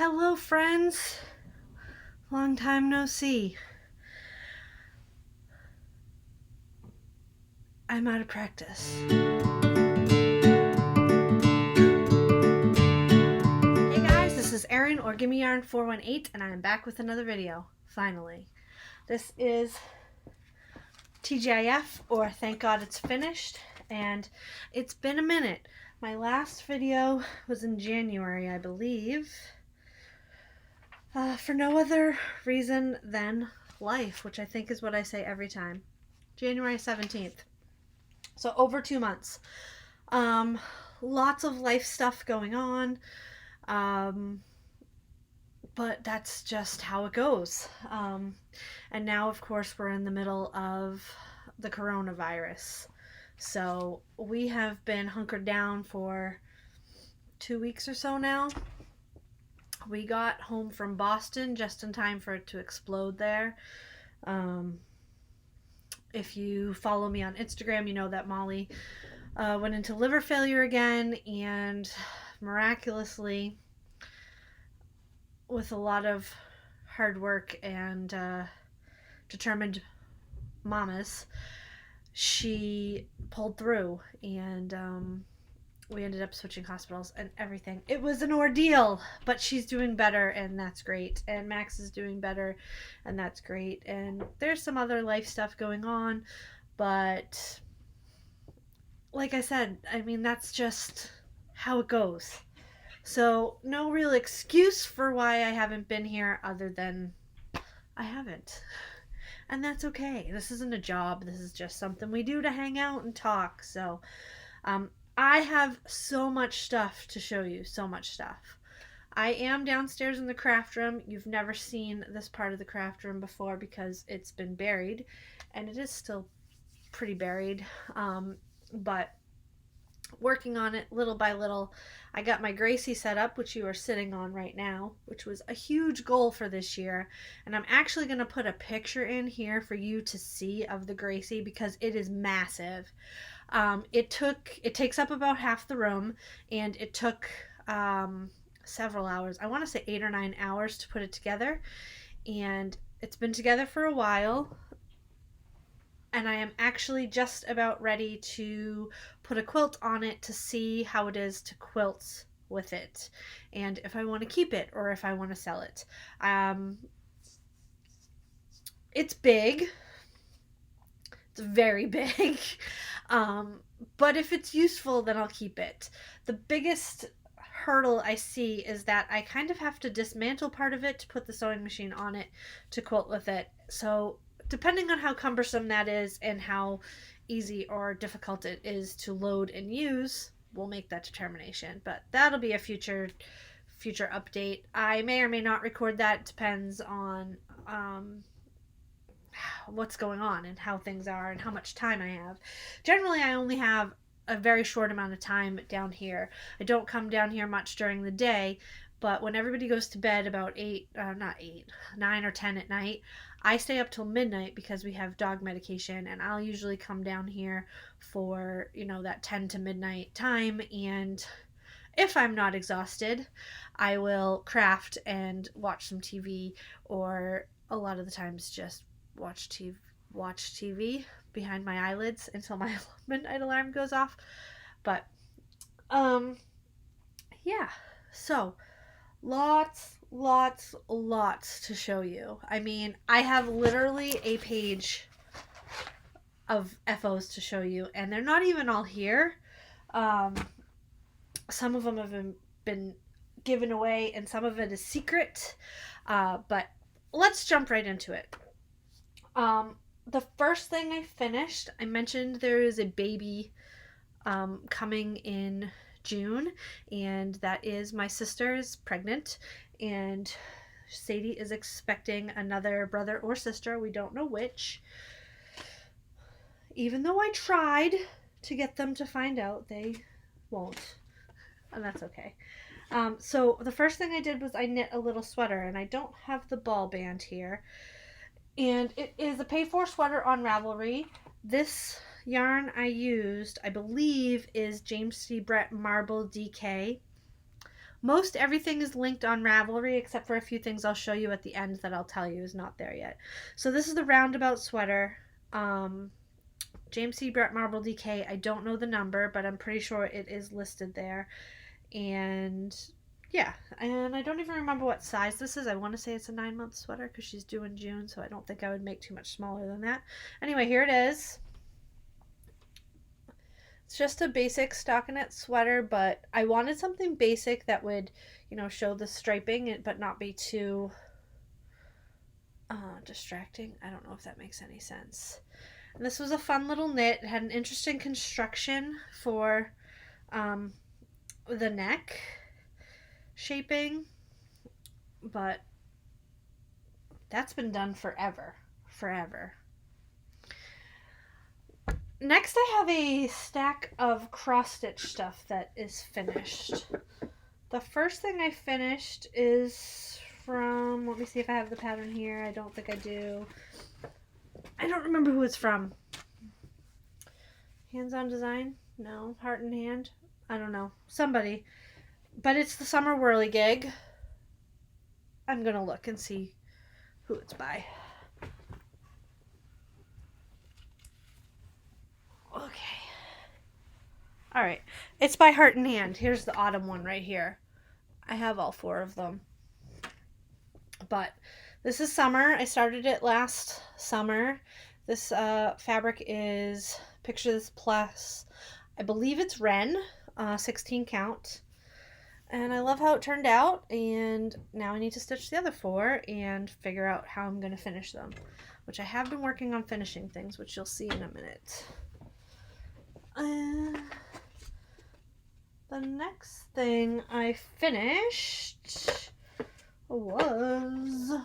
Hello, friends. Long time no see. I'm out of practice. Hey guys, this is Erin or Gimme Yarn 418, and I'm back with another video. Finally. This is TGIF, or Thank God It's Finished, and it's been a minute. My last video was in January, I believe. For no other reason than life, which I think is what I say every time. January 17th. So over 2 months. Lots of life stuff going on. But that's just how it goes. And now, of course, we're in the middle of the coronavirus. So we have been hunkered down for 2 weeks or so now. We got home from Boston just in time for it to explode there. If you follow me on Instagram, you know that Molly went into liver failure again, and miraculously, with a lot of hard work and determined mamas, she pulled through, and we ended up switching hospitals and everything. It was an ordeal, but she's doing better, and that's great. And Max is doing better, and that's great. And there's some other life stuff going on, but like I said, I mean, that's just how it goes. So, no real excuse for why I haven't been here other than I haven't. And that's okay. This isn't a job. This is just something we do to hang out and talk. So, I have so much stuff to show you. So much stuff. I am downstairs in the craft room. You've never seen this part of the craft room before because it's been buried. And it is still pretty buried. But working on it little by little. I got my Gracie set up, which you are sitting on right now, which was a huge goal for this year. And I'm actually going to put a picture in here for you to see of the Gracie because it is massive. It takes up about half the room, and it took several hours. I want to say 8 or 9 hours to put it together. And it's been together for a while. And I am actually just about ready to put a quilt on it to see how it is to quilt with it, and if I want to keep it or if I want to sell it. It's big. It's very big. But if it's useful, then I'll keep it. The biggest hurdle I see is that I kind of have to dismantle part of it to put the sewing machine on it to quilt with it. So depending on how cumbersome that is and how easy or difficult it is to load and use, we'll make that determination. But that'll be a future update. I may or may not record that. It depends on what's going on and how things are and how much time I have. Generally, I only have a very short amount of time down here. I don't come down here much during the day, but when everybody goes to bed about 9 or 10 at night, I stay up till midnight because we have dog medication, and I'll usually come down here for, that 10 to midnight time. And if I'm not exhausted, I will craft and watch some TV, or a lot of the times just watch TV behind my eyelids until my midnight alarm goes off. But yeah, so lots to show you. I mean, I have literally a page of FFOs to show you, and they're not even all here. Some of them have been given away, and some of it is secret. But let's jump right into it. The first thing I finished, I mentioned there is a baby coming in June, and that is my sister is pregnant, and Sadie is expecting another brother or sister. We don't know which. Even though I tried to get them to find out, they won't, and that's okay. So the first thing I did was I knit a little sweater, and I don't have the ball band here. And it is a pay-for sweater on Ravelry. This yarn I used, I believe, is James C. Brett Marble DK. Most everything is linked on Ravelry except for a few things I'll show you at the end that I'll tell you is not there yet. So this is the roundabout sweater. James C. Brett Marble DK. I don't know the number, but I'm pretty sure it is listed there. And yeah, and I don't even remember what size this is. I want to say it's a 9-month sweater because she's due in June, so I don't think I would make too much smaller than that. Anyway, here it is. It's just a basic stockinette sweater, but I wanted something basic that would, show the striping but not be too distracting. I don't know if that makes any sense. And this was a fun little knit. It had an interesting construction for the neck shaping, but that's been done forever. Next, I have a stack of cross-stitch stuff that is finished. The first thing I finished is from, let me see if I have the pattern here. I don't think I do. I don't remember who it's from. Hands On Design? No. Heart and Hand? I don't know. Somebody. But it's the Summer Whirligig. I'm going to look and see who it's by. Okay. Alright. It's by Heart and Hand. Here's the autumn one right here. I have all 4 of them. But this is summer. I started it last summer. This fabric is, picture this plus, I believe it's Ren, 16 count. And I love how it turned out. And now I need to stitch the other 4 and figure out how I'm going to finish them. Which I have been working on finishing things, which you'll see in a minute. The next thing I finished was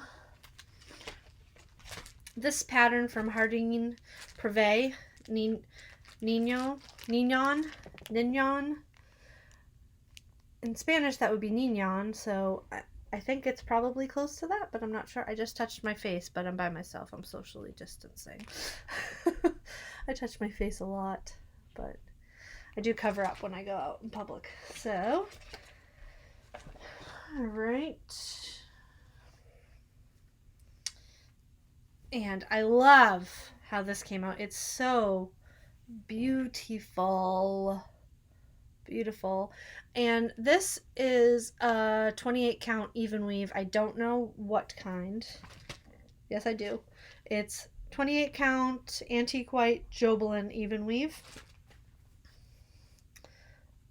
this pattern from Hardin Privé, Niñon. In Spanish that would be niñon, so I think it's probably close to that, but I'm not sure. I just touched my face, but I'm by myself. I'm socially distancing. I touch my face a lot, but I do cover up when I go out in public. So, all right. And I love how this came out. It's so beautiful. Beautiful. And this is a 28 count even weave. I don't know what kind. Yes, I do. It's 28 count antique white Jobelin even weave.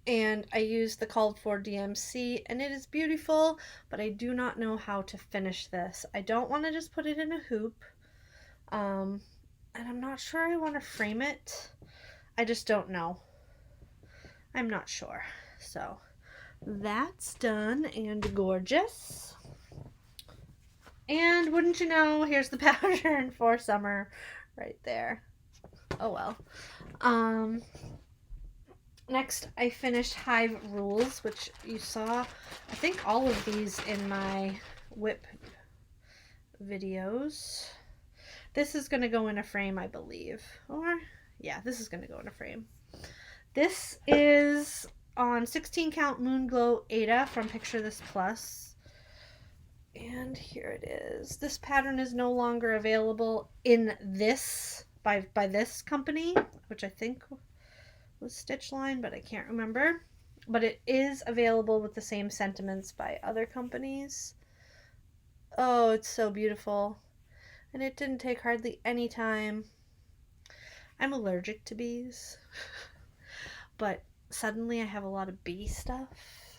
And I used the called for DMC, and it is beautiful, but I do not know how to finish this. I don't want to just put it in a hoop. And I'm not sure I want to frame it. I just don't know. I'm not sure. So that's done and gorgeous. And wouldn't you know, here's the pattern for summer right there. Oh well. Next I finished Hive Rules, which you saw, I think, all of these in my whip videos. This is going to go in a frame, I believe. Or, yeah, this is going to go in a frame. This is on 16 count Moonglow Ada from Picture This Plus. And here it is. This pattern is no longer available in this, by this company, which I think was Stitch Line, but I can't remember. But it is available with the same sentiments by other companies. Oh, it's so beautiful. And it didn't take hardly any time. I'm allergic to bees. But suddenly I have a lot of bee stuff.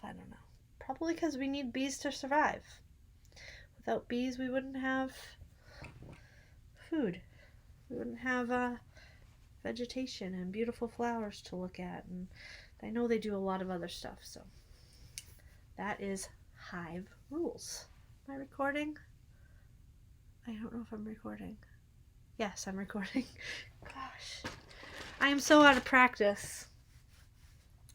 I don't know. Probably because we need bees to survive. Without bees, we wouldn't have food. We wouldn't have vegetation and beautiful flowers to look at. And I know they do a lot of other stuff. So that is Hive Rules. Am I recording? I don't know if I'm recording. Yes, I'm recording. Gosh. I am so out of practice.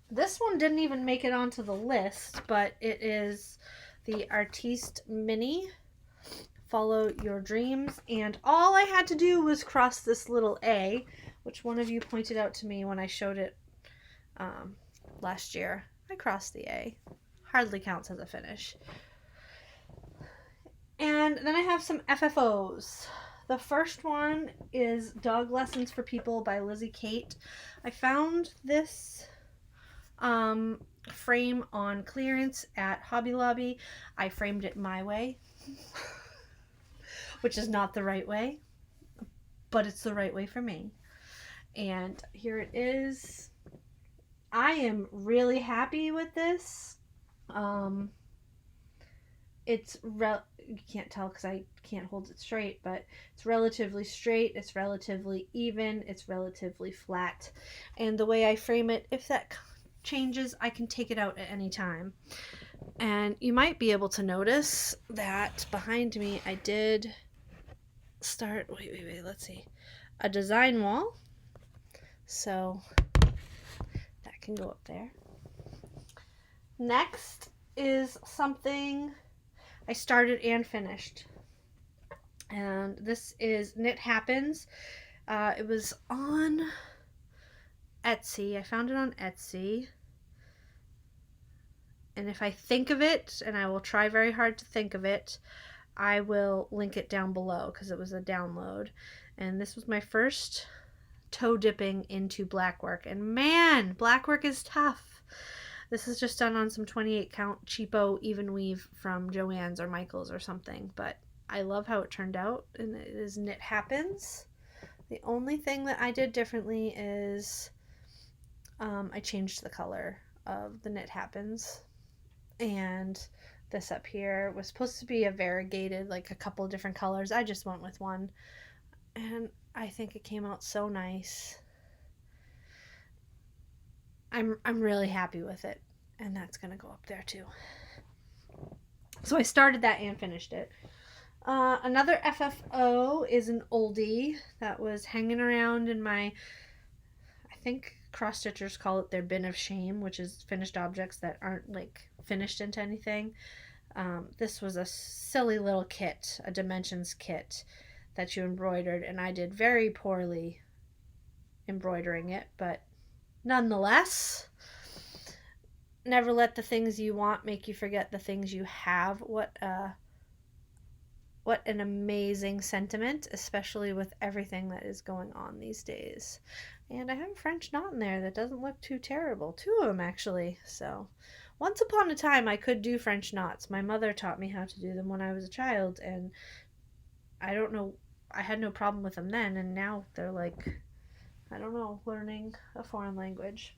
This one didn't even make it onto the list, but it is the Artiste Mini, Follow Your Dreams. And all I had to do was cross this little A, which one of you pointed out to me when I showed it last year. I crossed the A. hardly counts as a finish. And then I have some FFOs. The first one is Dog Lessons for People by Lizzie Kate. I found this frame on clearance at Hobby Lobby. I framed it my way, which is not the right way, but it's the right way for me. And here it is. I am really happy with this. You can't tell because I can't hold it straight, but it's relatively straight, it's relatively even, it's relatively flat. And the way I frame it, if that changes, I can take it out at any time. And you might be able to notice that behind me I did start, wait, let's see, a design wall. So that can go up there. Next is something I started and finished. And this is Knit Happens. It was on Etsy. I found it on Etsy. And if I think of it, and I will try very hard to think of it, I will link it down below because it was a download. And this was my first toe dipping into blackwork. And man, blackwork is tough. This is just done on some 28 count cheapo even weave from Joann's or Michael's or something. But I love how it turned out, and it is Knit Happens. The only thing that I did differently is I changed the color of the Knit Happens. And this up here was supposed to be a variegated, like a couple of different colors. I just went with one. And I think it came out so nice. I'm really happy with it, and that's gonna go up there too. So I started that and finished it. Another FFO is an oldie that was hanging around in my, I think cross stitchers call it their bin of shame, which is finished objects that aren't like finished into anything. This was a silly little kit, a dimensions kit that you embroidered, and I did very poorly embroidering it, but nonetheless, never let the things you want make you forget the things you have. What an amazing sentiment, especially with everything that is going on these days. And I have a French knot in there that doesn't look too terrible. 2 of them, actually. So, once upon a time, I could do French knots. My mother taught me how to do them when I was a child, and I don't know, I had no problem with them then, and now they're like, I don't know, learning a foreign language.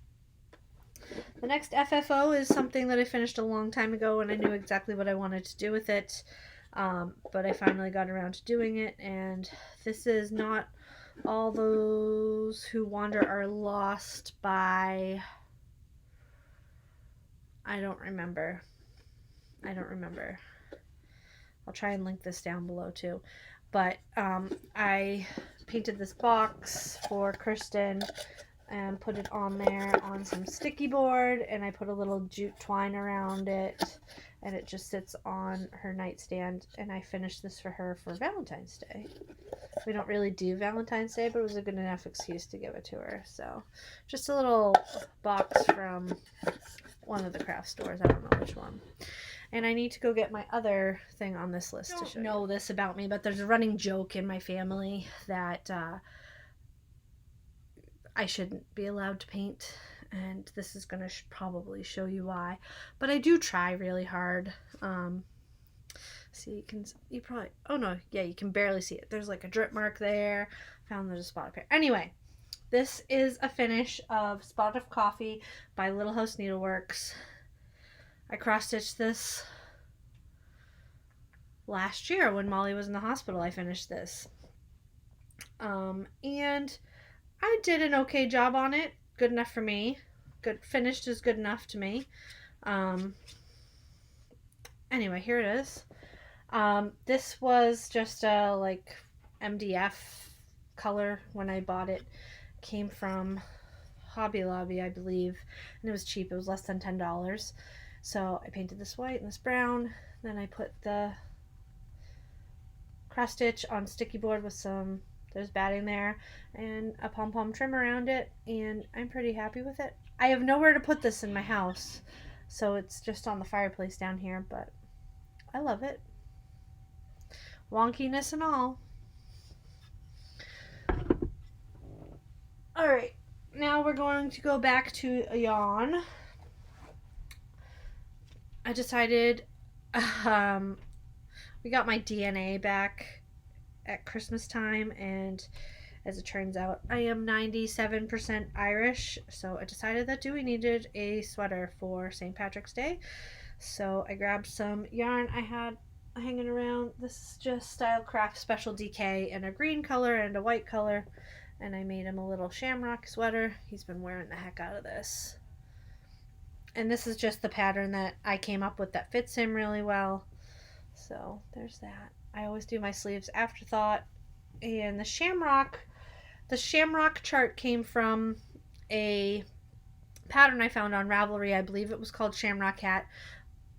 The next FFO is something that I finished a long time ago, and I knew exactly what I wanted to do with it. But I finally got around to doing it, and this is Not All Those Who Wander Are Lost by... I don't remember. I'll try and link this down below too. But I painted this box for Kristen and put it on there on some sticky board, and I put a little jute twine around it, and it just sits on her nightstand, and I finished this for her for Valentine's Day. We don't really do Valentine's Day, but it was a good enough excuse to give it to her. So just a little box from one of the craft stores. I don't know which one. And I need to go get my other thing on this list to show you. I don't know this about me, but there's a running joke in my family that I shouldn't be allowed to paint, and this is going to probably show you why. But I do try really hard. See, you probably, oh no, yeah, you can barely see it. There's like a drip mark there. Found there's a spot up here. Anyway, this is a finish of Spot of Coffee by Little House Needleworks. I cross-stitched this last year when Molly was in the hospital. I finished this. And I did an okay job on it. Good enough for me. Good finished is good enough to me. Anyway, here it is. This was just a like MDF color when I bought it. Came from Hobby Lobby, I believe, and it was cheap. It was less than $10. So I painted this white and this brown. Then I put the cross stitch on sticky board with some, there's batting there, and a pom-pom trim around it, and I'm pretty happy with it. I have nowhere to put this in my house, So it's just on the fireplace down here, but I love it. Wonkiness and all. Alright, now we're going to go back to a yarn. I decided we got my DNA back at Christmas time, and as it turns out, I am 97% Irish, so I decided that Dewey needed a sweater for St. Patrick's Day. So I grabbed some yarn I had hanging around. This is just Stylecraft Special DK in a green color and a white color, and I made him a little shamrock sweater. He's been wearing the heck out of this. And this is just the pattern that I came up with that fits him really well. So there's that. I always do my sleeves afterthought. And the shamrock chart came from a pattern I found on Ravelry. I believe it was called Shamrock Hat,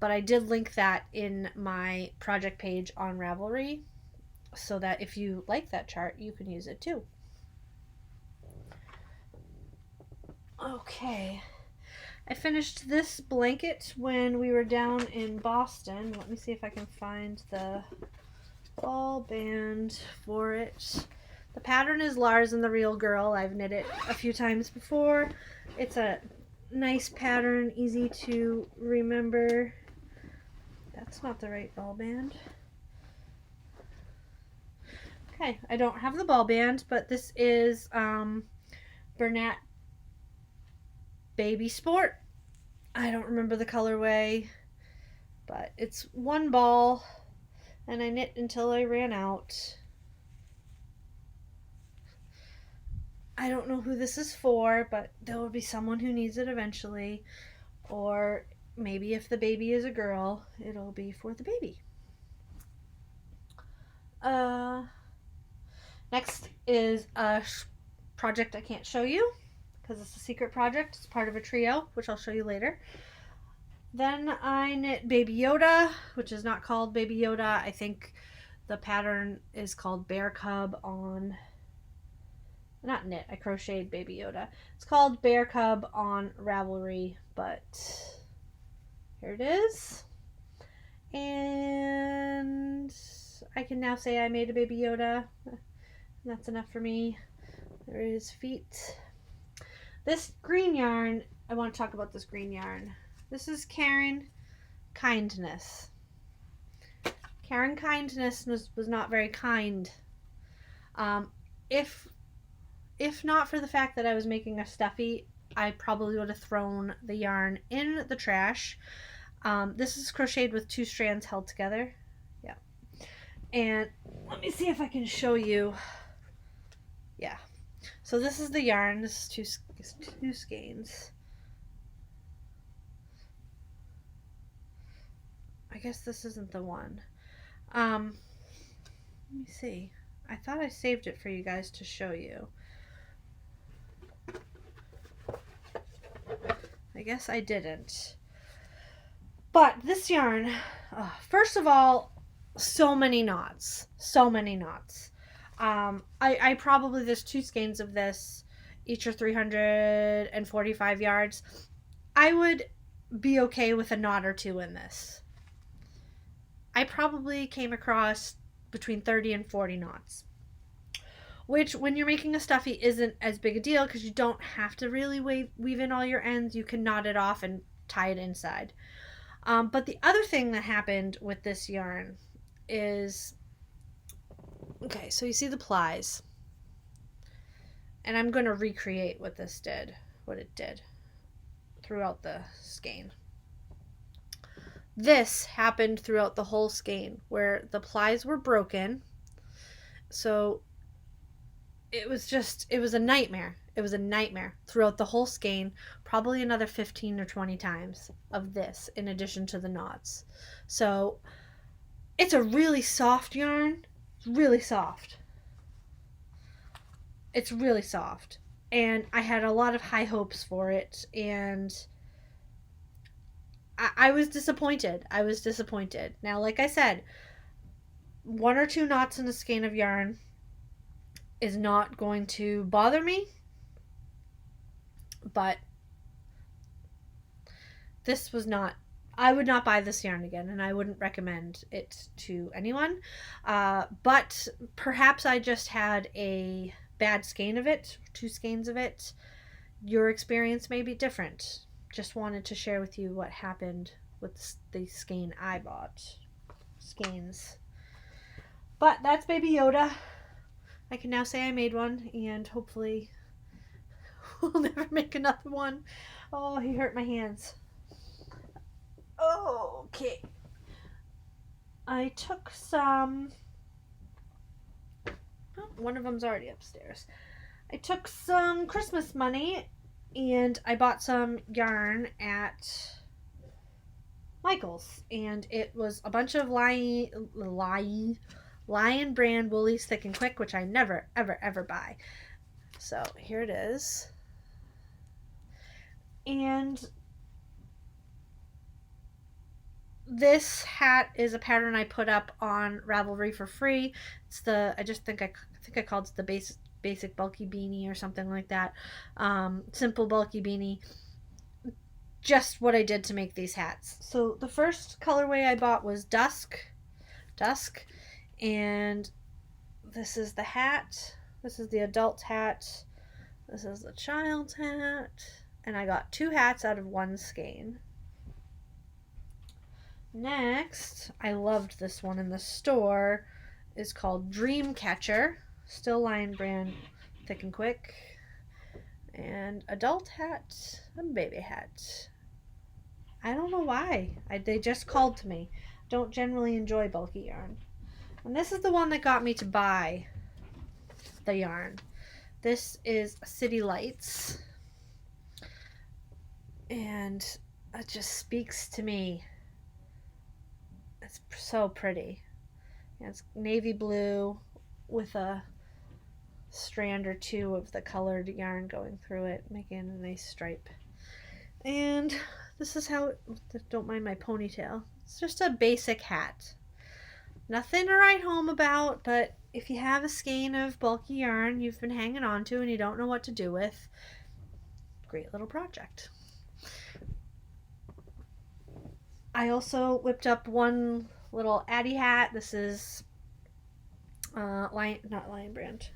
but I did link that in my project page on Ravelry so that if you like that chart, you can use it too. Okay. I finished this blanket when we were down in Boston. Let me see if I can find the ball band for it. The pattern is Lars and the Real Girl. I've knit it a few times before. It's a nice pattern, easy to remember. That's not the right ball band. Okay, I don't have the ball band, but this is Bernat Baby Sport. I don't remember the colorway, but it's one ball, and I knit until I ran out. I don't know who this is for, but there will be someone who needs it eventually, or maybe if the baby is a girl, it'll be for the baby. Next is a project I can't show you because it's a secret project. It's part of a trio, which I'll show you later. Then I knit Baby Yoda, which is not called Baby Yoda. I think the pattern is called Bear Cub on... Not knit, I crocheted Baby Yoda. It's called Bear Cub on Ravelry, but here it is. And I can now say I made a Baby Yoda. That's enough for me. There is his feet. This green yarn, I want to talk about this green yarn. This is Karen Kindness. Karen Kindness was not very kind. If not for the fact that I was making a stuffy, I probably would have thrown the yarn in the trash. This is crocheted with 2 strands held together. Yeah. And let me see if I can show you. Yeah. So this is the yarn. This is two skeins. I guess this isn't the one. Let me see. I thought I saved it for you guys to show you. I guess I didn't. But this yarn, first of all, so many knots. So many knots. I probably, there's 2 skeins of this. Each are 345 yards. I would be okay with a knot or 2 in this. I probably came across between 30 and 40 knots. Which, when you're making a stuffy, isn't as big a deal because you don't have to really weave in all your ends. You can knot it off and tie it inside. But the other thing that happened with this yarn is... Okay, so you see the plies. And I'm going to recreate what it did throughout the skein. This happened throughout the whole skein where the plies were broken. So it was a nightmare. It was a nightmare throughout the whole skein, probably another 15 or 20 times of this in addition to the knots. So it's a really soft yarn. It's really soft. It's really soft. And I had a lot of high hopes for it, and I was disappointed. I was disappointed. Now, like I said, 1 or 2 knots in a skein of yarn is not going to bother me, but this was not, I would not buy this yarn again, and I wouldn't recommend it to anyone. But perhaps I just had a bad skein of it, 2 skeins of it. Your experience may be different. Just wanted to share with you what happened with the skein I bought. Skeins. But that's Baby Yoda. I can now say I made one, and hopefully we'll never make another one. Oh, he hurt my hands. Oh, okay. I took some... Oh, one of them's already upstairs. I took some Christmas money and I bought some yarn at Michael's. And it was a bunch of Lion brand Woolies Thick and Quick, which I never, ever, ever buy. So here it is. And this hat is a pattern I put up on Ravelry for free. It's the, I think I called it the basic bulky beanie or something like that. Simple bulky beanie. Just what I did to make these hats. So the first colorway I bought was Dusk, and this is the hat. This is the adult hat. This is the child's hat. And I got 2 hats out of 1 skein. Next, I loved this one in the store. It's called Dreamcatcher. Still Lion brand Thick and Quick. And adult hat and baby hat. I don't know why. They just called to me. Don't generally enjoy bulky yarn. And this is the one that got me to buy the yarn. This is City Lights. And it just speaks to me. It's so pretty. It's navy blue with a strand or 2 of the colored yarn going through it, making a nice stripe. And this is how, don't mind my ponytail. It's just a basic hat. Nothing to write home about, but if you have a skein of bulky yarn you've been hanging on to and you don't know what to do with, great little project. I also whipped up one little Addie hat. This is not Lion brand.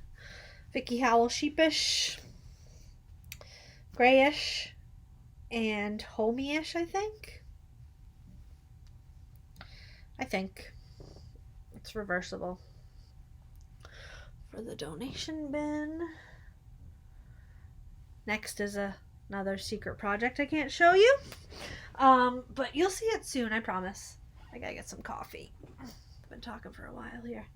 Vicky Howell Sheepish, grayish, and homey-ish, I think. It's reversible. For the donation bin. Next is another secret project I can't show you. But you'll see it soon, I promise. I gotta get some coffee. I've been talking for a while here.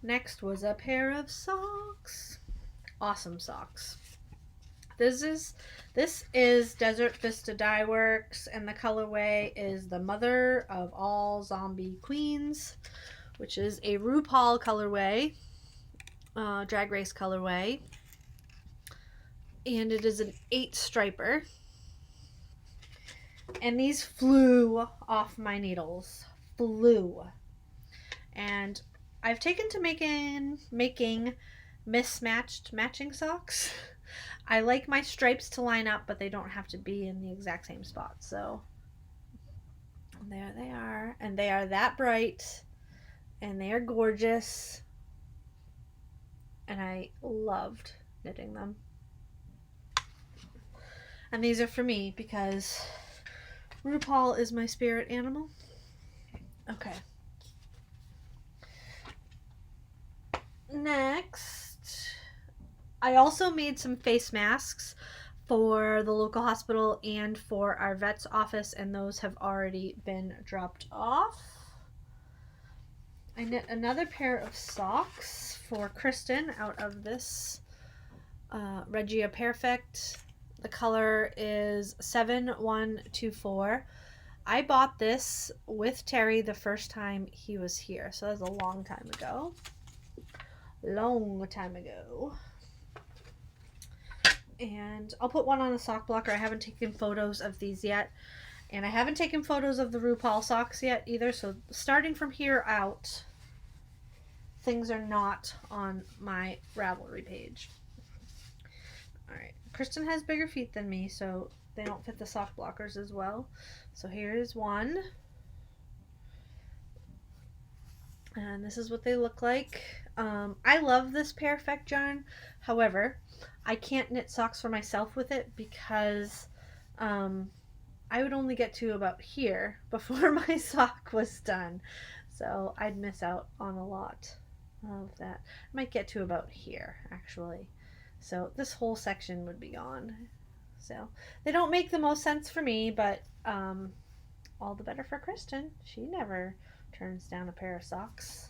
Next was a pair of socks. Awesome socks. This is Desert Vista Dye Works, and the colorway is the Mother of All Zombie Queens, which is a RuPaul colorway, Drag Race colorway, and it is an 8 striper. And these flew off my needles. And I've taken to making mismatched matching socks. I like my stripes to line up, but they don't have to be in the exact same spot. So there they are. And they are that bright. And they are gorgeous. And I loved knitting them. And these are for me because RuPaul is my spirit animal. Okay. Next, I also made some face masks for the local hospital and for our vet's office, and those have already been dropped off. I knit another pair of socks for Kristen out of this Regia Perfect. The color is 7124. I bought this with Terry the first time he was here, so that's a long time ago. And I'll put one on the sock blocker. I haven't taken photos of these yet, and I haven't taken photos of the RuPaul socks yet either, so starting from here out, things are not on my Ravelry page. Alright, Kristen has bigger feet than me, so they don't fit the sock blockers as well. So here's one. And this is what they look like. I love this Perfect yarn. However, I can't knit socks for myself with it because I would only get to about here before my sock was done. So I'd miss out on a lot of that. I might get to about here, actually. So this whole section would be gone. So they don't make the most sense for me, but all the better for Kristen. She never turns down a pair of socks.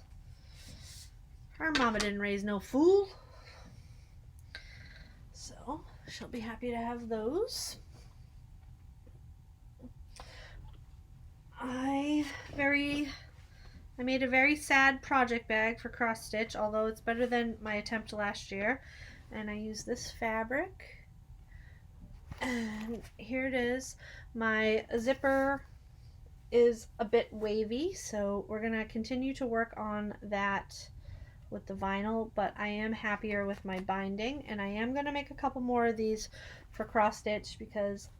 Her mama didn't raise no fool. So she'll be happy to have those. I made a very sad project bag for cross stitch, although it's better than my attempt last year. And I use this fabric. And here it is. My zipper is a bit wavy, so we're going to continue to work on that with the vinyl, but I am happier with my binding, and I am going to make a couple more of these for cross stitch because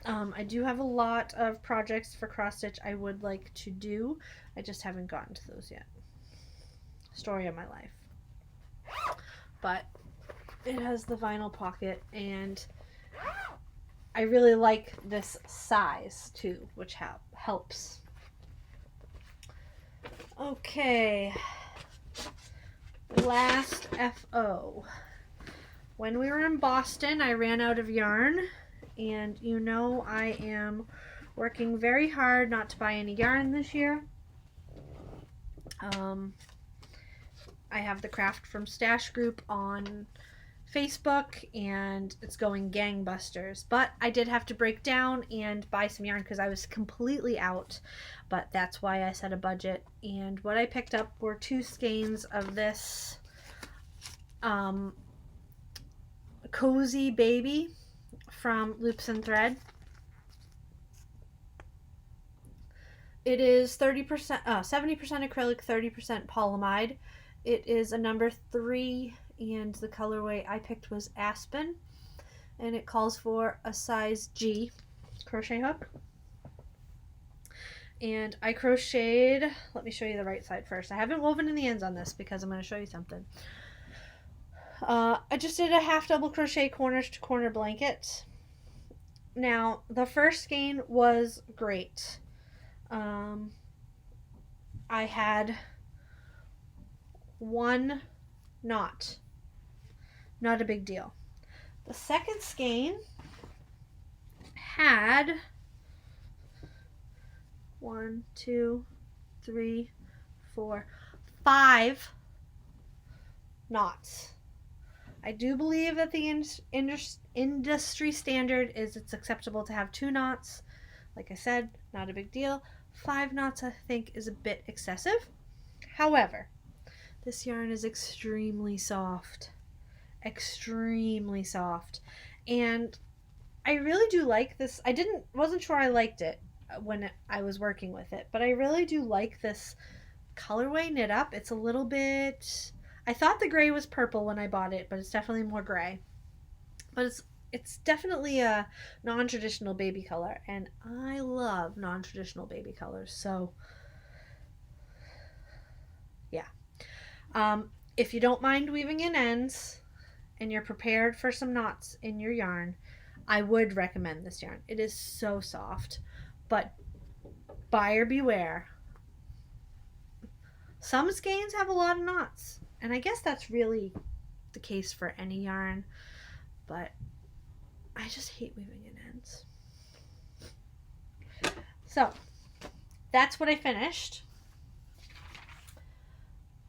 I do have a lot of projects for cross stitch I would like to do. I just haven't gotten to those yet. Story of my life. But it has the vinyl pocket, and I really like this size too, which helps. Okay, last FO. When we were in Boston, I ran out of yarn, and you know I am working very hard not to buy any yarn this year. I have the Craft from Stash group on Facebook, and it's going gangbusters, but I did have to break down and buy some yarn because I was completely out, but that's why I set a budget. And what I picked up were 2 skeins of this Cozy Baby from Loops and Thread. It is 70% acrylic, 30% polyamide. It is a number 3, and the colorway I picked was Aspen, and it calls for a size G crochet hook. And I crocheted, let me show you the right side first. I haven't woven in the ends on this because I'm going to show you something. I just did a half double crochet corner to corner blanket. Now the first skein was great. I had 1 knot. Not a big deal. The second skein had 1, 2, 3, 4, 5 knots. I do believe that the industry standard is it's acceptable to have 2 knots. Like I said, not a big deal. 5 knots I think is a bit excessive. However, this yarn is extremely soft. Extremely soft. And I really do like this. Wasn't sure I liked it when I was working with it, but I really do like this colorway knit up. It's a little bit, I thought the gray was purple when I bought it, but it's definitely more gray. But it's definitely a non-traditional baby color, and I love non-traditional baby colors. So yeah. If you don't mind weaving in ends and you're prepared for some knots in your yarn, I would recommend this yarn. It is so soft, but buyer beware. Some skeins have a lot of knots, and I guess that's really the case for any yarn, but I just hate weaving in ends. So that's what I finished.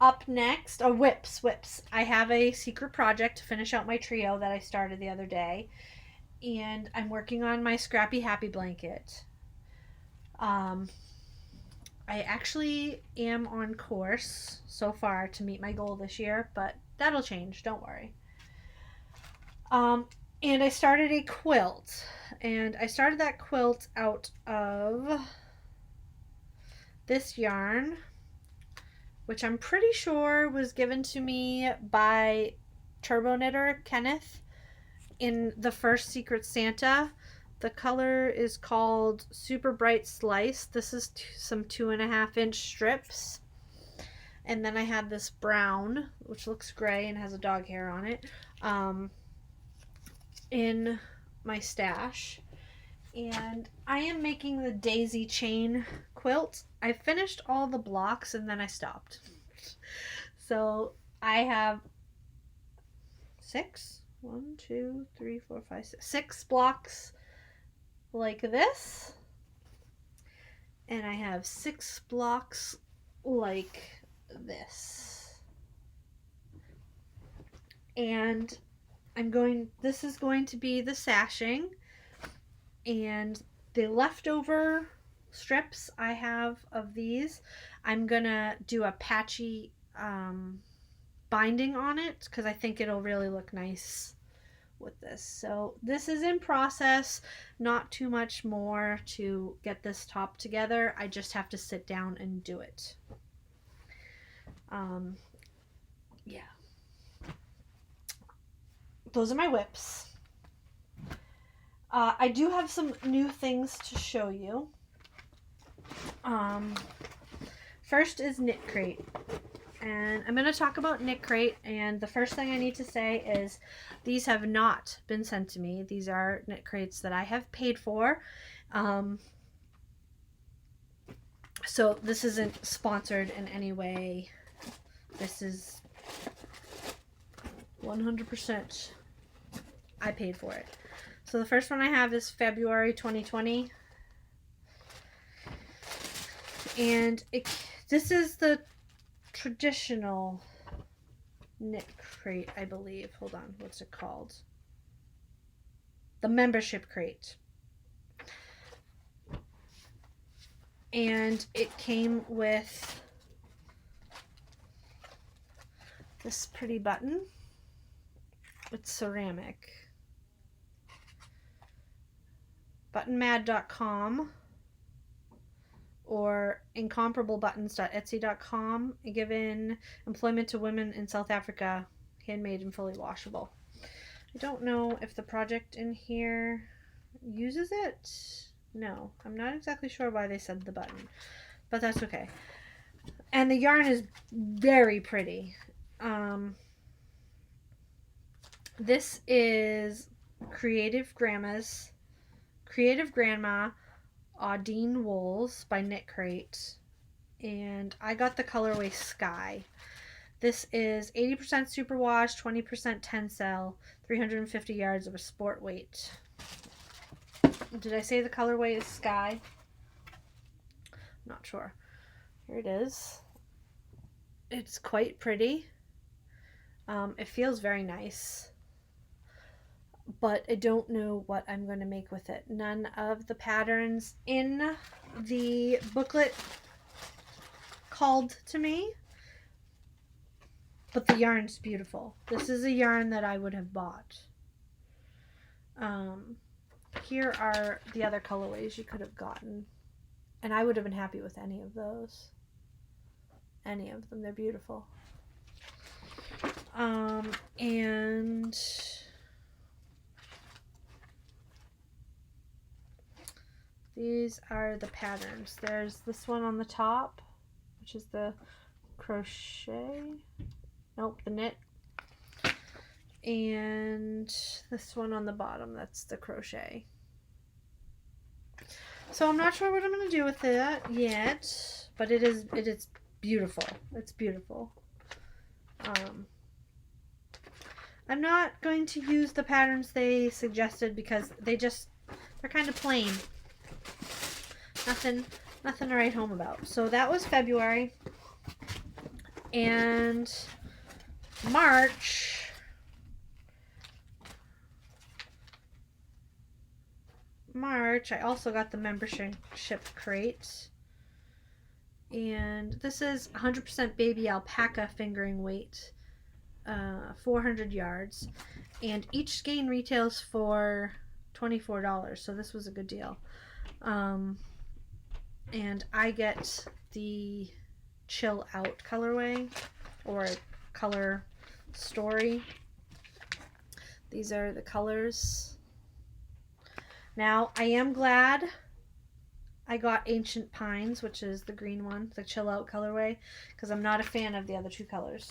Up next, whips. I have a secret project to finish out my trio that I started the other day, and I'm working on my Scrappy Happy blanket. I actually am on course so far to meet my goal this year, but that'll change, don't worry. And I started a quilt, and I started that quilt out of this yarn, which I'm pretty sure was given to me by Turbo Knitter Kenneth in the first Secret Santa. The color is called Super Bright Slice. This is some 2.5-inch strips. And then I have this brown, which looks gray and has a dog hair on it, in my stash. And I am making the daisy chain quilt. I finished all the blocks and then I stopped. So I have 6 blocks like this. And I have 6 blocks like this. And this is going to be the sashing. And the leftover strips I have of these, I'm gonna do a patchy binding on it because I think it'll really look nice with this. So this is in process, not too much more to get this top together. I just have to sit down and do it. Yeah, those are my whips. I do have some new things to show you. First is Knit Crate. And I'm going to talk about Knit Crate, and the first thing I need to say is these have not been sent to me. These are Knit Crates that I have paid for. So this isn't sponsored in any way. This is 100% I paid for it. So the first one I have is February 2020. And this is the traditional Knit Crate, I believe. Hold on, what's it called? The membership crate. And it came with this pretty button. It's ceramic. Buttonmad.com or incomparables.etsy.com, given employment to women in South Africa, handmade and fully washable. I don't know if the project in here uses it. No, I'm not exactly sure why they said the button, but that's okay. And the yarn is very pretty. This is Creative Grandma Audine Wools by Knit Crate, and I got the colorway Sky. This is 80% superwash, 20% tencel, 350 yards of a sport weight. Did I say the colorway is Sky? I'm not sure. Here it is. It's quite pretty. It feels very nice, but I don't know what I'm going to make with it. None of the patterns in the booklet called to me, but the yarn's beautiful. This is a yarn that I would have bought. Here are the other colorways you could have gotten, and I would have been happy with any of those. Any of them. They're beautiful. And these are the patterns. There's this one on the top, which is the crochet. Nope, the knit. And this one on the bottom, that's the crochet. So I'm not sure what I'm going to do with it yet, but it is beautiful. It's beautiful. I'm not going to use the patterns they suggested because they're kind of plain. Nothing to write home about. So that was February. And March, I also got the membership crate. And this is 100% baby alpaca fingering weight, 400 yards. And each skein retails for $24, so this was a good deal. And I get the chill out colorway or color story. These are the colors. Now, I am glad I got Ancient Pines, which is the green one, the chill out colorway, because I'm not a fan of the other two colors.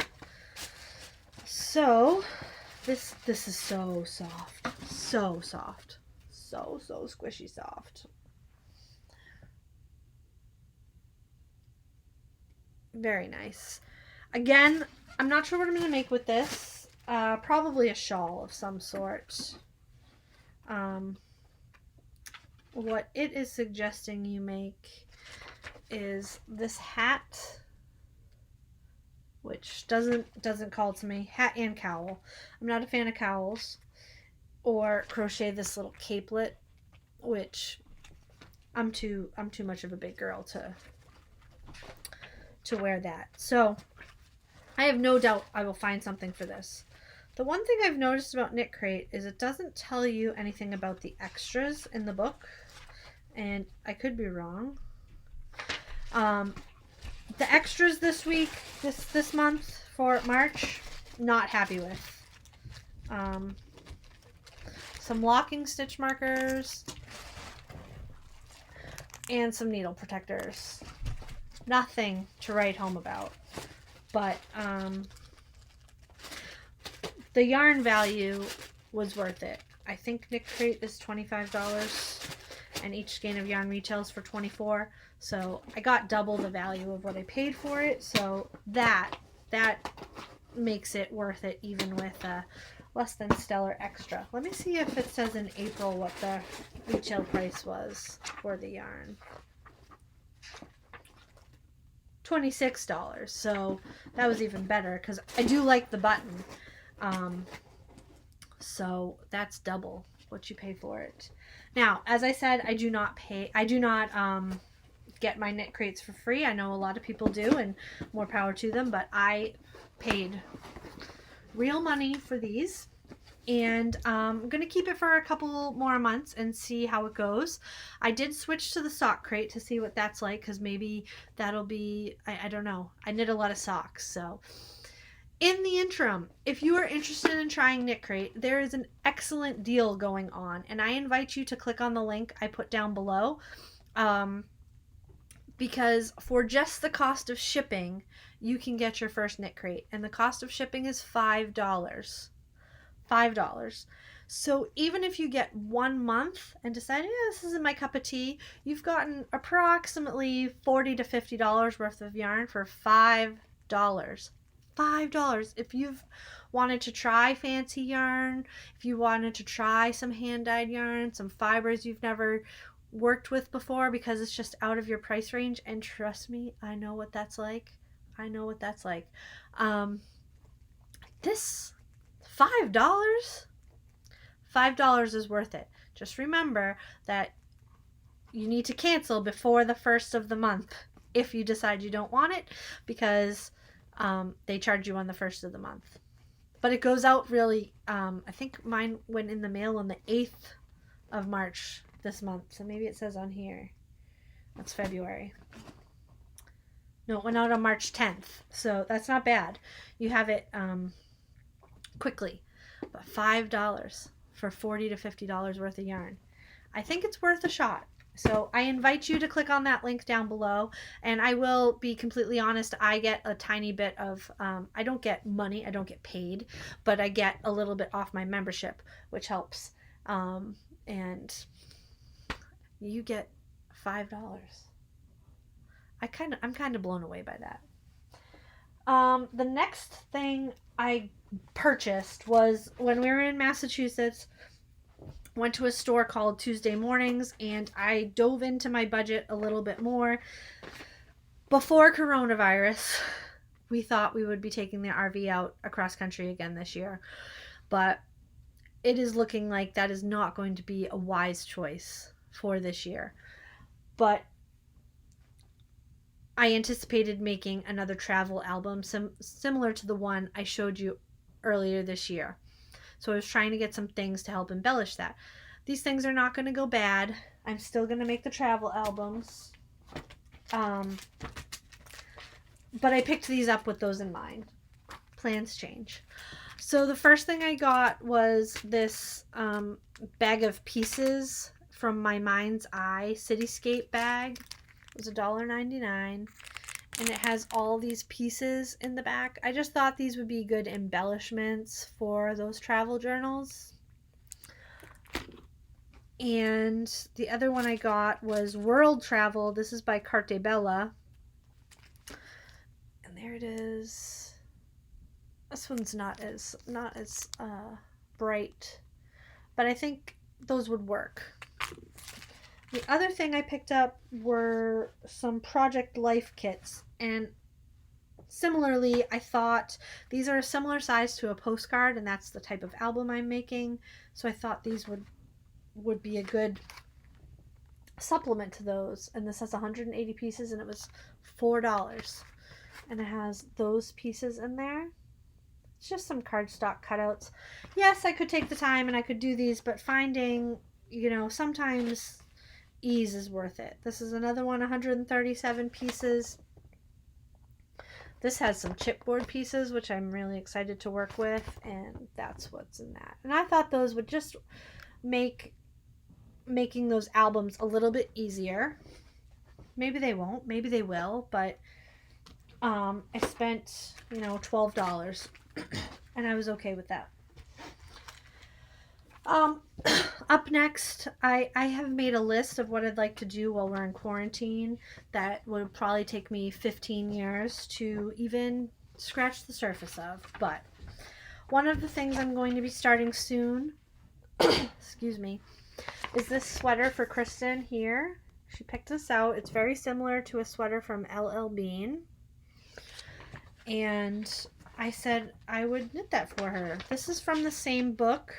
So, this is so soft. So soft. So squishy soft. Very nice. Again, I'm not sure what I'm going to make with this. Probably a shawl of some sort. What it is suggesting you make is this hat, which doesn't call to me. Hat and cowl. I'm not a fan of cowls. Or crochet this little capelet, which I'm too much of a big girl to wear that. So I have no doubt I will find something for this. The one thing I've noticed about Knit Crate is it doesn't tell you anything about the extras in the book, and I could be wrong. The extras this week, this month for March, not happy with. Some locking stitch markers and some needle protectors. Nothing to write home about, but the yarn value was worth it. I think Knit Crate is $25 and each skein of yarn retails for $24, so I got double the value of what I paid for it, so that makes it worth it even with a less than stellar extra. Let me see if it says in April what the retail price was for the yarn. $26, so that was even better because I do like the button. So that's double what you pay for it. Now, as I said, I do not get my Knit Crates for free. I know a lot of people do, and more power to them, but I paid real money for these, and I'm gonna keep it for a couple more months and see how it goes. I did switch to the sock crate to see what that's like, because maybe that'll be, I don't know, I knit a lot of socks. So in the interim, if you are interested in trying Knit Crate, there is an excellent deal going on, and I invite you to click on the link I put down below, because for just the cost of shipping, you can get your first Knit Crate, and the cost of shipping is $5. $5. So even if you get 1 month and decide, yeah, this isn't my cup of tea, you've gotten approximately $40 to $50 worth of yarn for $5. $5. If you've wanted to try fancy yarn, if you wanted to try some hand-dyed yarn, some fibers you've never worked with before because it's just out of your price range, and trust me, I know what that's like. I know what that's like. This $5? $5 is worth it. Just remember that you need to cancel before the 1st of the month if you decide you don't want it, because they charge you on the 1st of the month. But it goes out really, I think mine went in the mail on the 8th of March this month. So maybe it says on here. That's February. No, it went out on March 10th. So that's not bad. You have it quickly. But $5 for $40 to $50 worth of yarn. I think it's worth a shot. So I invite you to click on that link down below, and I will be completely honest, I get a tiny bit of, I don't get money, I don't get paid, but I get a little bit off my membership, which helps, and you get $5. I'm kind of blown away by that. The next thing I purchased was when we were in Massachusetts. Went to a store called Tuesday Mornings, and I dove into my budget a little bit more. Before coronavirus, we thought we would be taking the RV out across country again this year, but it is looking like that is not going to be a wise choice for this year. But I anticipated making another travel album similar to the one I showed you earlier this year. So I was trying to get some things to help embellish that. These things are not going to go bad. I'm still going to make the travel albums. but I picked these up with those in mind. Plans change. So the first thing I got was this bag of pieces from my Mind's Eye Cityscape bag. It was $1.99, and it has all these pieces in the back. I just thought these would be good embellishments for those travel journals. And the other one I got was World Travel. This is by Carte Bella. And there it is. This one's not as bright, but I think those would work. The other thing I picked up were some Project Life kits, and similarly, I thought these are a similar size to a postcard, and that's the type of album I'm making, so I thought these would be a good supplement to those. And this has 180 pieces, and it was $4, and it has those pieces in there. It's just some cardstock cutouts. Yes, I could take the time and I could do these, but finding, sometimes ease is worth it. This is another one, 137 pieces. This has some chipboard pieces, which I'm really excited to work with, and that's what's in that. And I thought those would just make making those albums a little bit easier. Maybe they won't, maybe they will, but I spent, $12, and I was okay with that. Up next, I have made a list of what I'd like to do while we're in quarantine that would probably take me 15 years to even scratch the surface of. But one of the things I'm going to be starting soon, excuse me, is this sweater for Kristen here. She picked this out. It's very similar to a sweater from LL Bean. And I said I would knit that for her. This is from the same book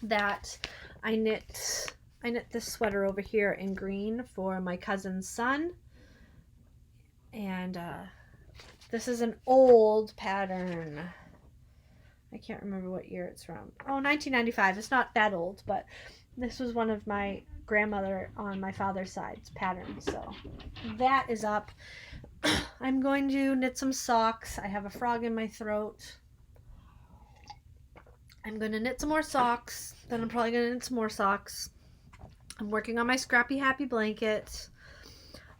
that I knit this sweater over here in green for my cousin's son. And this is an old pattern. I can't remember what year it's from. Oh, 1995. It's not that old, but this was one of my grandmother on my father's side's patterns. So that is up. I'm going to knit some socks. I have a frog in my throat. I'm going to knit some more socks. Then I'm probably going to knit some more socks. I'm working on my Scrappy Happy blanket.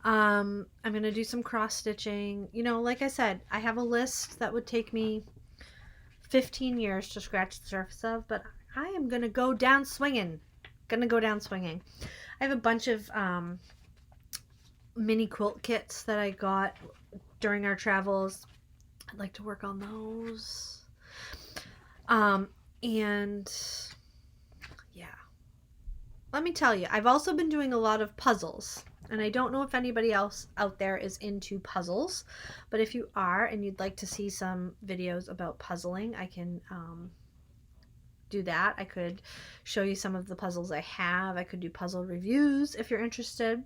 I'm going to do some cross stitching. Like I said, I have a list that would take me 15 years to scratch the surface of, but I am going to go down swinging. I have a bunch of mini quilt kits that I got during our travels. I'd like to work on those. And yeah, let me tell you, I've also been doing a lot of puzzles, and I don't know if anybody else out there is into puzzles, but if you are and you'd like to see some videos about puzzling, I can do that. I could show you some of the puzzles I have. I could do puzzle reviews if you're interested.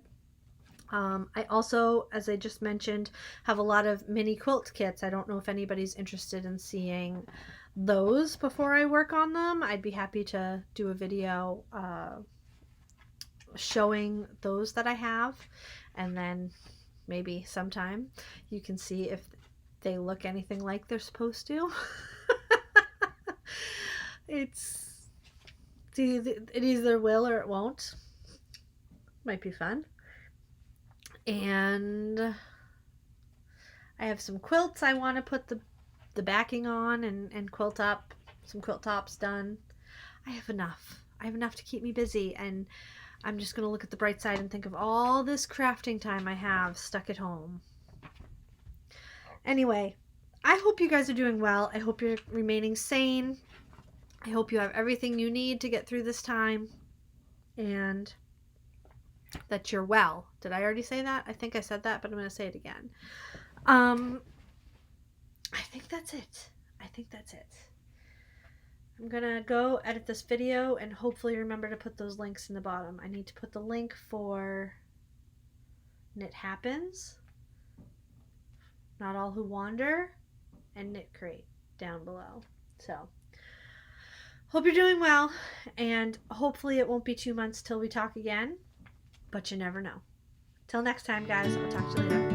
I also, as I just mentioned, have a lot of mini quilt kits. I don't know if anybody's interested in seeing those before I work on them. I'd be happy to do a video showing those that I have, and then maybe sometime you can see if they look anything like they're supposed to. It either will or it won't. Might be fun. And I have some quilts I want to put the backing on and quilt up. Some quilt tops done. I have enough to keep me busy, and I'm just going to look at the bright side and think of all this crafting time I have stuck at home. Anyway, I hope you guys are doing well. I hope you're remaining sane. I hope you have everything you need to get through this time, and that you're well. Did I already say that? I think I said that, but I'm going to say it again. I think that's it. I'm going to go edit this video and hopefully remember to put those links in the bottom. I need to put the link for Knit Happens, Not All Who Wander, and Knit Crate down below. So, hope you're doing well, and hopefully it won't be 2 months till we talk again, but you never know. Till next time, guys. I'll talk to you later.